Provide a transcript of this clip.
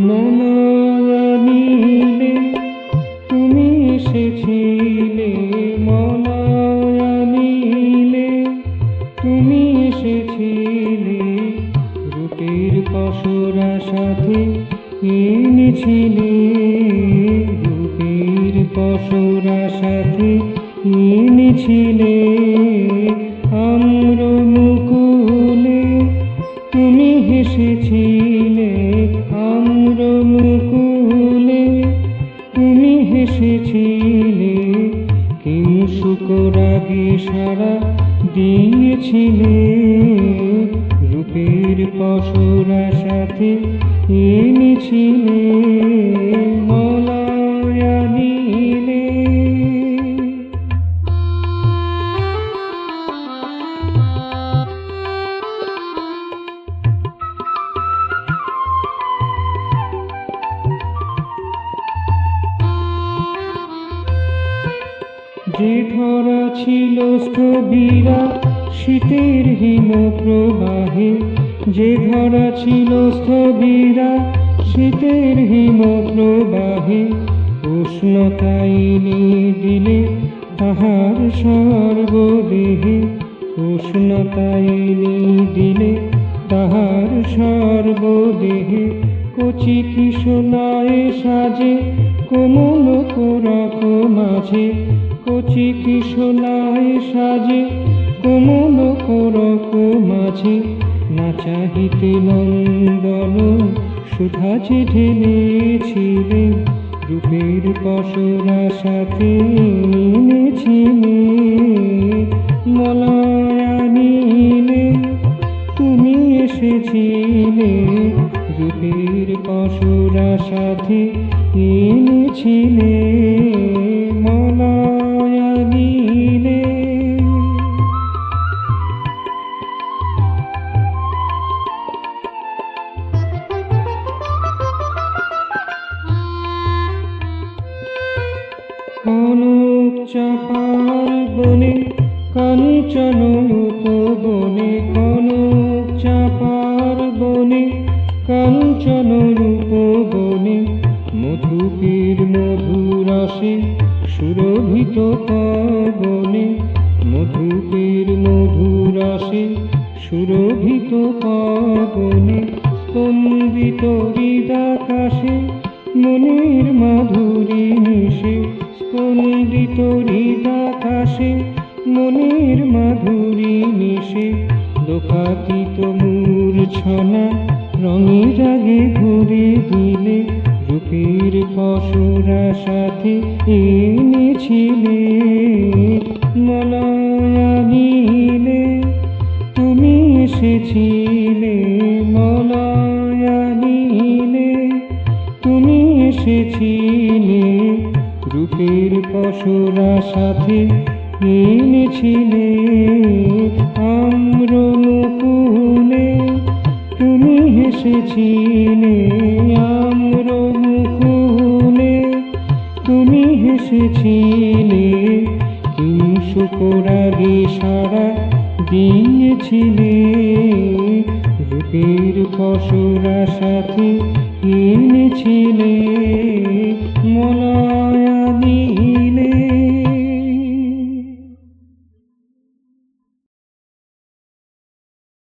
মলয়ানিলে তুমি এসেছিলে, মলয়ানিলে তুমি এসেছিলে, রূপের পসরা সাথে এনেছিলে, রূপের পসরা সাথে এনেছিলে। আম্র মুকুলে তুমি হেসেছিলে, আম্র মুকুলে তুমি হেসেছিলে, কিংশুক রাগে সাড়া দিয়েছিলে, রূপের পসরা সাথে এনেছিলে। মলয়ানিলে যে ধরা ছিল স্থবিরা শীতের হিম প্রবাহে, যে ধরা ছিল স্থবিরা শীতের হিম প্রবাহে, উষ্ণতাই দিলে তাহার সর্বদেহে, উষ্ণতাই দিলে তাহার সর্বদেহে। কচি কিশোনায় সাজে কোমল কোরাক মাঝে, কচি কিশোনায় সাজে কোমল কোরক মাঝে, না চাহিতে নন্দন সুধাছে ঢেলেছিলে, রূপের পসরা সাথে এনেছিলে। মলয়ানিলে তুমি এসেছিলে, রূপের পসরা সাথে এনেছিলে। মলয়ানিলে কনক চাপার বনে কাঞ্চন উপবনে, কনক চাপার বনে কাঞ্চন উপবনে, মধুপের মধুরসে সুরভিত পবনে, মধুপের মধুরসে সুরভিত পবনে, স্পন্দিত হৃদাকাশে মনের মাধুরী মিশে, স্পন্দিত হৃদাকাশে মনের মাধুরী মিশে, লোকাতীত মূর্ছনা রঙের আগে ঘুরে দিলে, রূপের পসরা সাথে এনেছিলে। মলয়ানিলে তুমি এসেছিলে, মলয়ানিলে তুমি এসেছিলে, রূপের পসরা সাথে এনেছিলে। আম্র মুকুলে তুমি হেসেছিলে, আম্র মুকুলে তুমি হেসেছিলে, কিংশুক রাগে সাড়া দিয়েছিলে, রূপের পসরা সাথে এনেছিলে।